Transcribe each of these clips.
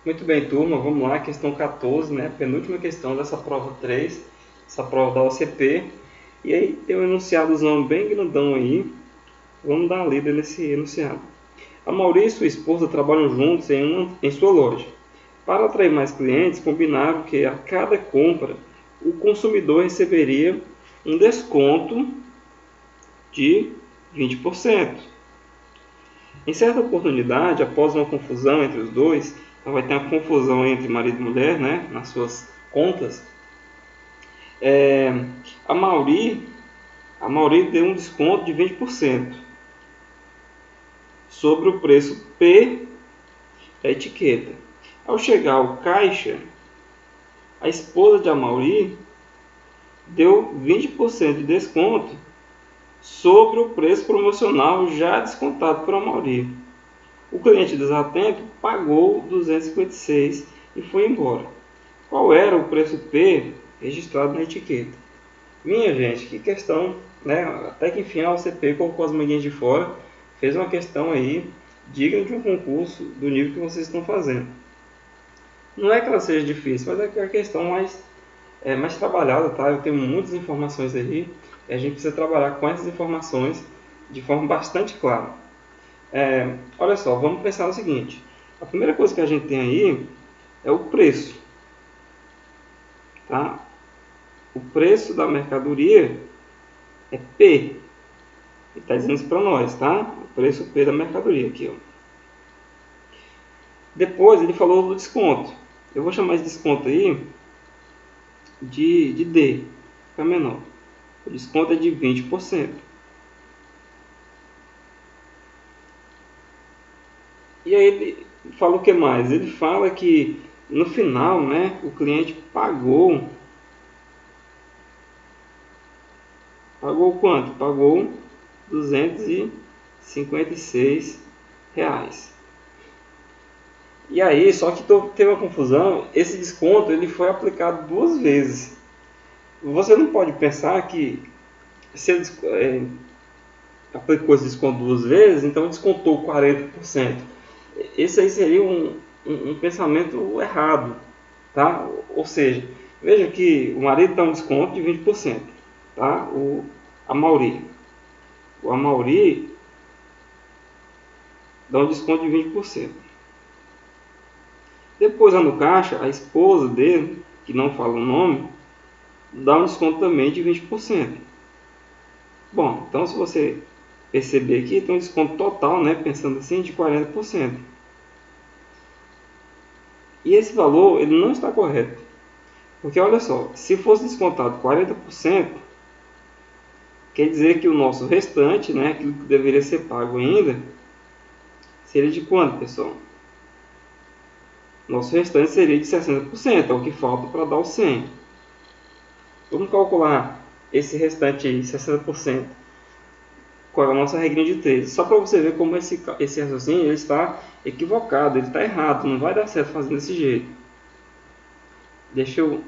Muito bem, turma, vamos lá, questão 14, né? Penúltima questão dessa prova 3, essa prova da OCP. E aí tem um enunciadozão bem grandão aí, vamos dar uma lida nesse enunciado. A Maurícia e sua esposa trabalham juntos em sua loja. Para atrair mais clientes, combinaram que a cada compra o consumidor receberia um desconto de 20%. Em certa oportunidade, após uma confusão entre os dois, então vai ter uma confusão entre marido e mulher, né, nas suas contas. É, a Mauri, a Mauri deu um desconto de 20% sobre o preço P da etiqueta. Ao chegar ao caixa, a esposa de Amaury deu 20% de desconto sobre o preço promocional já descontado por Amaury. O cliente desatento pagou 256 e foi embora. Qual era o preço P registrado na etiqueta? Minha gente, que questão, né? Até que enfim a OCP colocou as manguinhas de fora, fez uma questão aí digna de um concurso do nível que vocês estão fazendo. Não é que ela seja difícil, mas é que é a questão mais trabalhada, tá? Eu tenho muitas informações aí e a gente precisa trabalhar com essas informações de forma bastante clara. Olha só, vamos pensar no seguinte. A primeira coisa que a gente tem aí é o preço, tá? O preço da mercadoria é P. Ele está dizendo isso para nós, tá? O preço P da mercadoria aqui, ó. Depois ele falou do desconto. Eu vou chamar esse desconto aí de D, fica menor. O desconto é de 20%. E aí ele fala o que mais? Ele fala que no final, né, o cliente pagou quanto? Pagou 256 reais. E aí, só que teve uma confusão, esse desconto ele foi aplicado duas vezes. Você não pode pensar que se ele aplicou esse desconto duas vezes, então descontou 40%. Esse aí seria um pensamento errado, tá? Ou seja, veja que o marido dá um desconto de 20%, tá? A Mauri dá um desconto de 20%. Depois lá no caixa, a esposa dele, que não fala o nome, dá um desconto também de 20%. Bom, então se você perceber aqui, tem um desconto total, né, pensando assim, de 40%. E esse valor ele não está correto. Porque olha só, se fosse descontado 40%, quer dizer que o nosso restante, né, aquilo que deveria ser pago ainda, seria de quanto, pessoal? Nosso restante seria de 60%, é o que falta para dar o 100. Vamos calcular esse restante aí, 60%, com a nossa regrinha de 13. Só para você ver como esse raciocínio ele está equivocado, ele está errado, não vai dar certo fazendo desse jeito. Deixa eu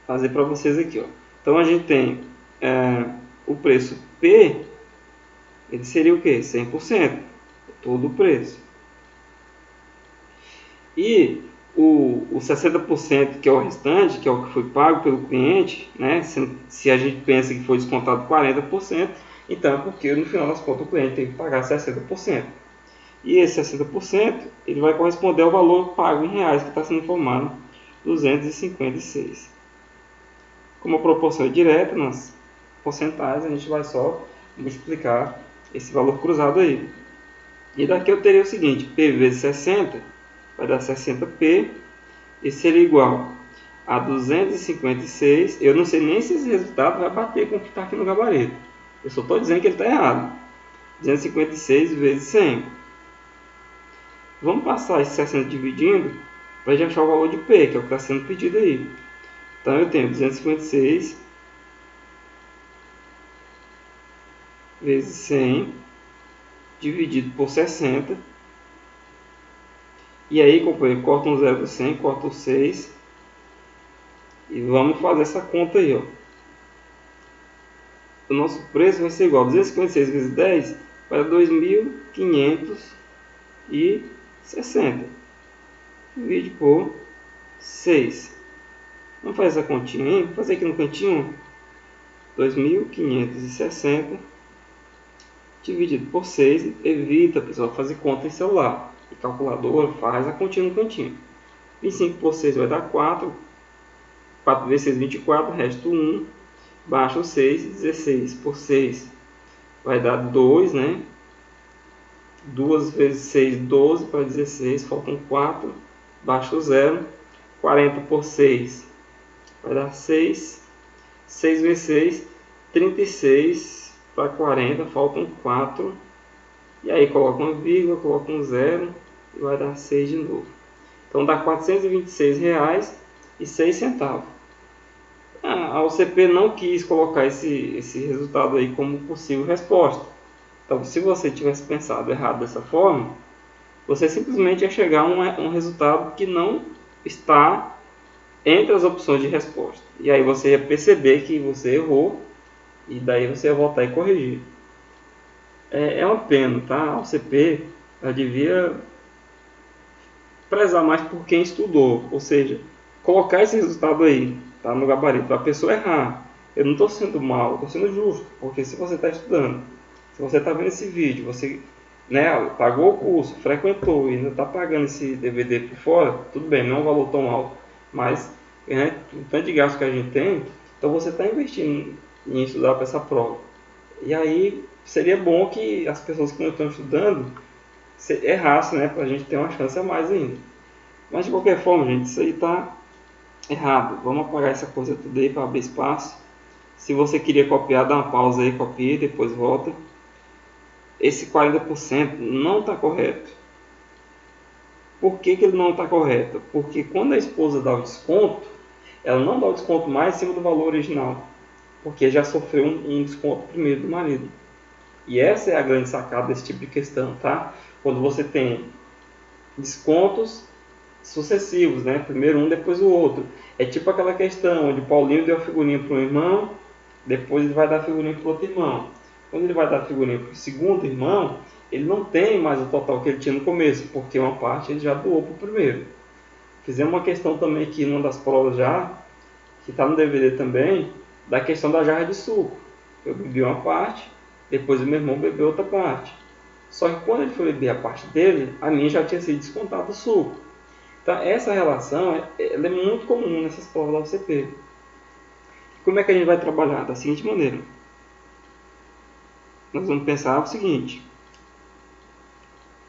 fazer para vocês aqui, ó. Então a gente tem o preço P, ele seria o que? 100%, todo o preço. E o 60%, que é o restante, que é o que foi pago pelo cliente, né? Se a gente pensa que foi descontado 40%, então é porque no final das contas o cliente tem que pagar 60%. E esse 60% ele vai corresponder ao valor pago em reais que está sendo informado, 256. Como a proporção é direta, nas porcentagens, a gente vai só multiplicar esse valor cruzado aí. E daqui eu teria o seguinte, P vezes 60 vai dar 60P, e seria igual a 256. Eu não sei nem se esse resultado vai bater com o que está aqui no gabarito. Eu só estou dizendo que ele está errado. 256 vezes 100. Vamos passar esse 60 dividindo para a gente achar o valor de P, que é o que está sendo pedido aí. Então eu tenho 256 vezes 100 dividido por 60. E aí, companheiro, corta um 0 do 100, corta o 6. E vamos fazer essa conta aí, ó. O nosso preço vai ser igual a 256 vezes 10 para 2.560. divide por 6. Vamos fazer essa continha, vou fazer aqui no cantinho. 2.560 dividido por 6. Evita, pessoal, fazer conta em celular. E calculadora, faz a continha no cantinho. 25 por 6 vai dar 4. 4 vezes 6, 24. Resto 1. Baixa o 6. 16 por 6 vai dar 2, né? 2 vezes 6, 12 para 16. Faltam 4. Baixa o 0. 40 por 6 vai dar 6. 6 vezes 6, 36 para 40. Faltam 4. E aí coloca uma vírgula, coloca um 0 e vai dar 6 de novo. Então dá R$ 426,06. A OCP não quis colocar esse resultado aí como possível resposta. Então, se você tivesse pensado errado dessa forma, você simplesmente ia chegar a um resultado que não está entre as opções de resposta. E aí você ia perceber que você errou e daí você ia voltar e corrigir. É uma pena, tá? A OCP ela devia prezar mais por quem estudou, ou seja, colocar esse resultado aí, tá, no gabarito, para a pessoa errar. Eu não estou sendo mal, estou sendo justo, porque se você está estudando, se você está vendo esse vídeo, você, né, pagou o curso, frequentou e ainda está pagando esse DVD por fora, tudo bem, não é um valor tão alto, mas, né, o tanto de gasto que a gente tem, então você está investindo em estudar para essa prova. E aí seria bom que as pessoas que não estão estudando errassem, né, para a gente ter uma chance a mais ainda. Mas de qualquer forma, gente, isso aí está errado. Vamos apagar essa coisa tudo aí para abrir espaço. Se você queria copiar, dá uma pausa aí, copia, depois volta. Esse 40% não está correto. Por que ele não está correto? Porque quando a esposa dá o desconto, ela não dá o desconto mais em cima do valor original, porque já sofreu um desconto primeiro do marido. E essa é a grande sacada desse tipo de questão, tá? Quando você tem descontos sucessivos, né? Primeiro um, depois o outro. É tipo aquela questão onde o Paulinho deu a figurinha para um irmão, depois ele vai dar a figurinha para o outro irmão. Quando ele vai dar a figurinha para o segundo irmão, ele não tem mais o total que ele tinha no começo, porque uma parte ele já doou para o primeiro. Fizemos uma questão também aqui numa das provas já, que está no DVD também, da questão da jarra de suco. Eu bebi uma parte, depois o meu irmão bebeu outra parte. Só que quando ele foi beber a parte dele, a minha já tinha sido descontado o suco. Então essa relação ela é muito comum nessas provas da UCP. Como é que a gente vai trabalhar? Da seguinte maneira. Nós vamos pensar o seguinte.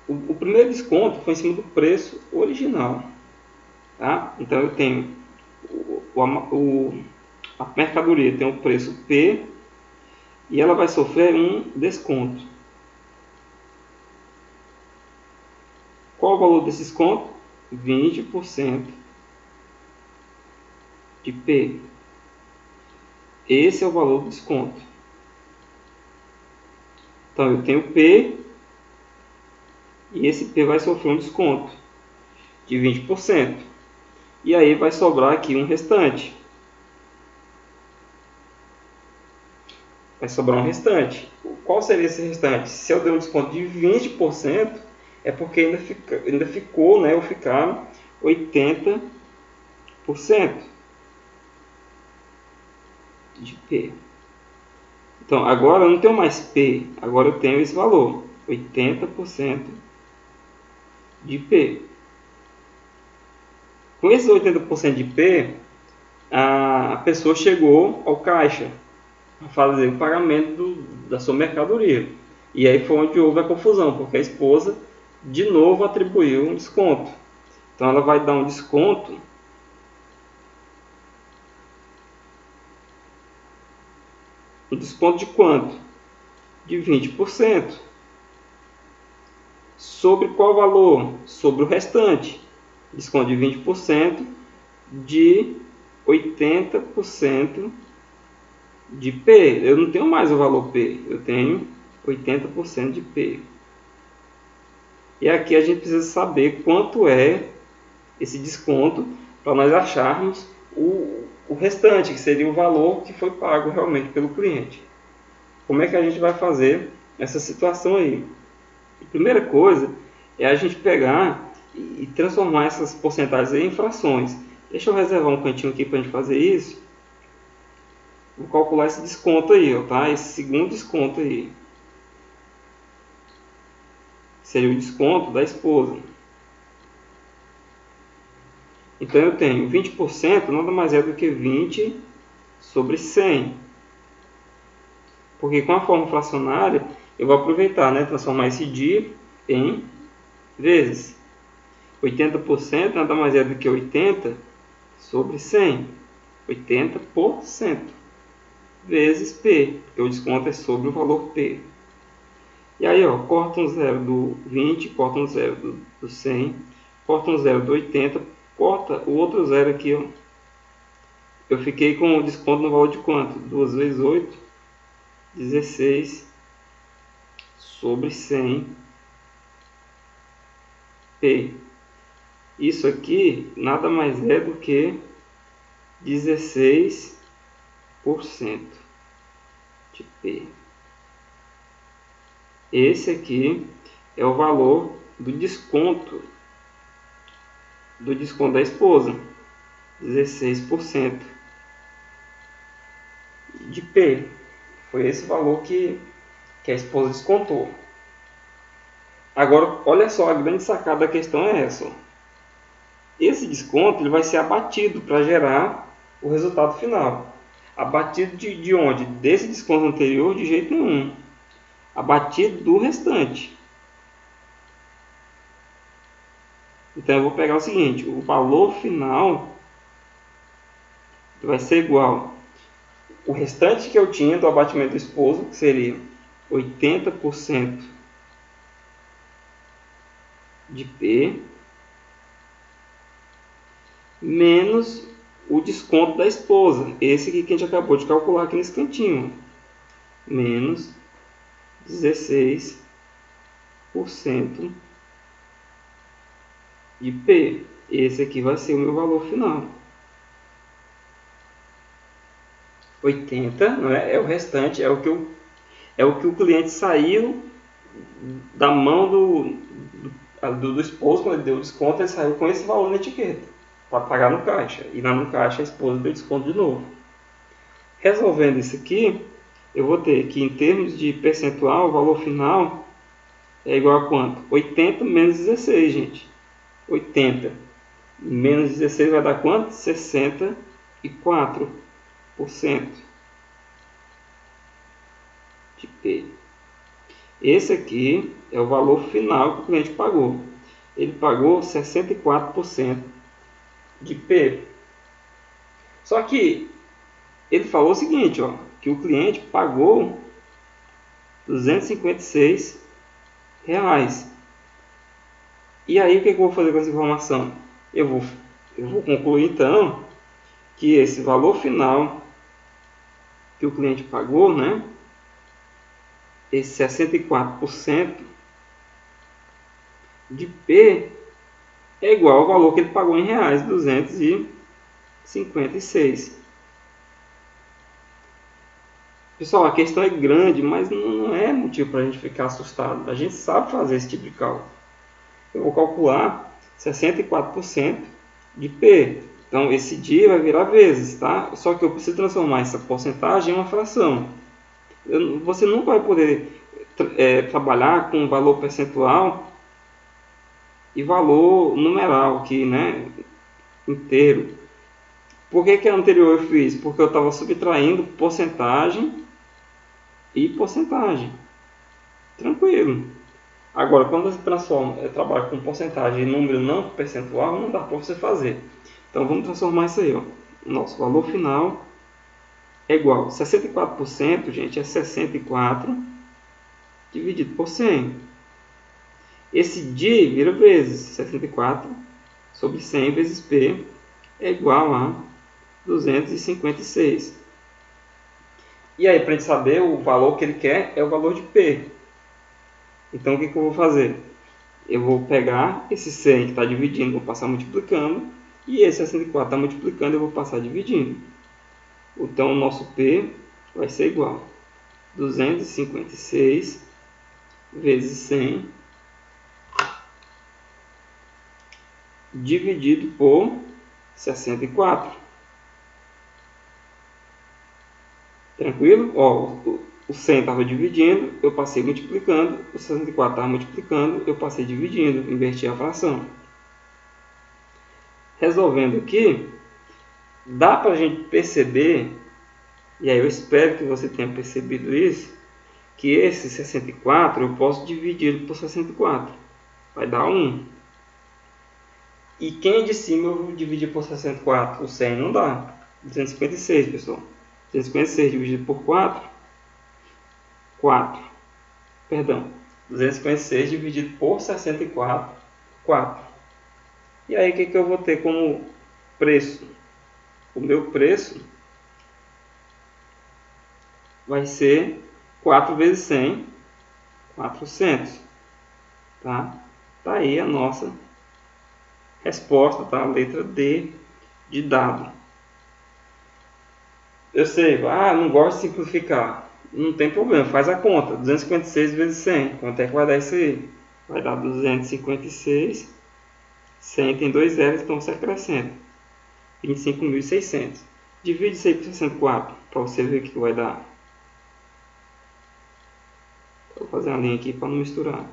O primeiro desconto foi em cima do preço original. Tá? Então eu tenho a mercadoria tem um preço P e ela vai sofrer um desconto. Qual o valor desse desconto? 20% de P. Esse é o valor do desconto. Então eu tenho P e esse P vai sofrer um desconto de 20%. E aí vai sobrar aqui um restante. Vai sobrar um restante. Qual seria esse restante? Se eu der um desconto de 20%, é porque ainda ficou, né, ou ficaram 80% de P. Então, agora eu não tenho mais P, agora eu tenho esse valor, 80% de P. Com esses 80% de P, a pessoa chegou ao caixa a fazer o pagamento da sua mercadoria. E aí foi onde houve a confusão, porque a esposa de novo atribuiu um desconto. Então ela vai dar um desconto de quanto? De 20%. Sobre qual valor? Sobre o restante. Desconto de 20% de 80% de P. Eu não tenho mais o valor P, eu tenho 80% de P. E aqui a gente precisa saber quanto é esse desconto para nós acharmos o restante, que seria o valor que foi pago realmente pelo cliente. Como é que a gente vai fazer essa situação aí? A primeira coisa é a gente pegar e transformar essas porcentagens em frações. Deixa eu reservar um cantinho aqui para a gente fazer isso. Vou calcular esse desconto aí, ó, tá? Esse segundo desconto aí. Seria o desconto da esposa. Então eu tenho 20%, nada mais é do que 20 sobre 100. Porque com a forma fracionária, eu vou aproveitar, né? Transformar esse dia em vezes. 80% nada mais é do que 80 sobre 100. 80% vezes P, porque o desconto é sobre o valor P. E aí, ó, corta um zero do 20, corta um zero do 100, corta um zero do 80, corta o outro zero aqui, ó. Eu fiquei com o desconto no valor de quanto? 2 vezes 8, 16 sobre 100 P. Isso aqui nada mais é do que 16% de P. Esse aqui é o valor do desconto da esposa, 16% de P. Foi esse valor que a esposa descontou. Agora, olha só, a grande sacada da questão é essa. Esse desconto ele vai ser abatido para gerar o resultado final. Abatido de onde? Desse desconto anterior, de jeito nenhum. Abatido do restante. Então eu vou pegar o seguinte, o valor final vai ser igual o restante que eu tinha do abatimento do esposo, que seria 80% de P, menos o desconto da esposa, esse aqui que a gente acabou de calcular aqui nesse cantinho, menos 16% de P. Esse aqui vai ser o meu valor final. 80, não é? É o restante, é o que o cliente saiu da mão do esposo, quando ele deu o desconto, ele saiu com esse valor na etiqueta para pagar no caixa. E lá no caixa a esposa deu desconto de novo. Resolvendo isso aqui, eu vou ter que, em termos de percentual, o valor final é igual a quanto? 80 menos 16, gente. 80 menos 16 vai dar quanto? 64% de P. Esse aqui é o valor final que o cliente pagou. Ele pagou 64% de P. Só que ele falou o seguinte, ó, que o cliente pagou R$256. E aí o que eu vou fazer com essa informação? Eu vou concluir então que esse valor final que o cliente pagou, né? Esse 64% de P é igual ao valor que ele pagou em reais, 256. Pessoal, a questão é grande, mas não é motivo para a gente ficar assustado. A gente sabe fazer esse tipo de cálculo. Eu vou calcular 64% de P. Então, esse dia vai virar vezes, tá? Só que eu preciso transformar essa porcentagem em uma fração. Você nunca vai poder trabalhar com valor percentual e valor numeral aqui, né? Inteiro. Por que a anterior eu fiz? Porque eu estava subtraindo porcentagem e porcentagem. Tranquilo. Agora, quando você trabalha com porcentagem e número não percentual, não dá para você fazer. Então, vamos transformar isso aí. Ó. O nosso valor final é igual a 64%, gente, é 64 dividido por 100. Esse D vira vezes 64 sobre 100 vezes P é igual a 256. E aí, para a gente saber o valor que ele quer, é o valor de P. Então, o que eu vou fazer? Eu vou pegar esse 100 que está dividindo, vou passar multiplicando, e esse 64 está multiplicando, eu vou passar dividindo. Então, o nosso P vai ser igual a 256 vezes 100 dividido por 64. Tranquilo? Ó, o 100 estava dividindo, eu passei multiplicando. O 64 estava multiplicando, eu passei dividindo. Inverti a fração. Resolvendo aqui, dá para a gente perceber, e aí eu espero que você tenha percebido isso, que esse 64 eu posso dividir por 64. Vai dar 1. E quem de cima eu vou dividir por 64? O 100 não dá. 256, pessoal. 256 dividido por 4. 4. Perdão. 256 dividido por 64. 4. E aí o que eu vou ter como preço? O meu preço vai ser 4 vezes 100, 400. Tá? Tá aí a nossa resposta, tá? Letra D de dado. Eu sei, não gosto de simplificar. Não tem problema, faz a conta. 256 vezes 100. Quanto é que vai dar isso aí? Vai dar 256. 100 tem 2 zeros, então você acrescenta. 25.600. Divide isso aí por 64, para você ver o que vai dar. Vou fazer uma linha aqui para não misturar.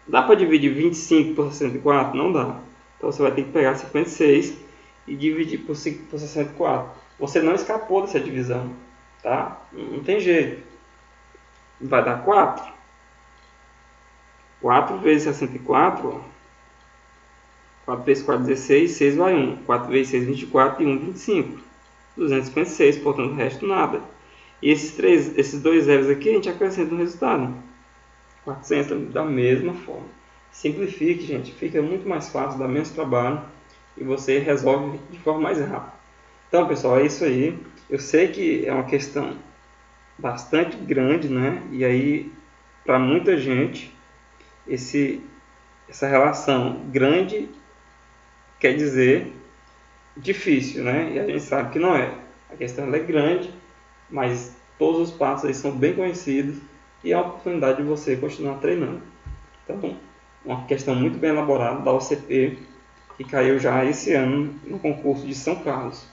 Dá para dividir 25 por 64? Não dá. Então você vai ter que pegar 56 e dividir por 64. Você não escapou dessa divisão. Tá? Não tem jeito. Vai dar 4. 4 vezes 64. Ó. 4 vezes 4, 16. 6 vai 1. 4 vezes 6, 24. E 1, 25. 256. Portanto, o resto nada. E esses dois zeros aqui a gente acrescenta no resultado. 400 da mesma forma. Simplifique, gente. Fica muito mais fácil, dá menos trabalho. E você resolve de forma mais rápida. Então, pessoal, é isso aí. Eu sei que é uma questão bastante grande, né? E aí, para muita gente, essa relação grande quer dizer difícil, né? E a gente sabe que não é. A questão ela é grande, mas todos os passos aí são bem conhecidos e é a oportunidade de você continuar treinando. Então, uma questão muito bem elaborada da OCP que caiu já esse ano no concurso de São Carlos.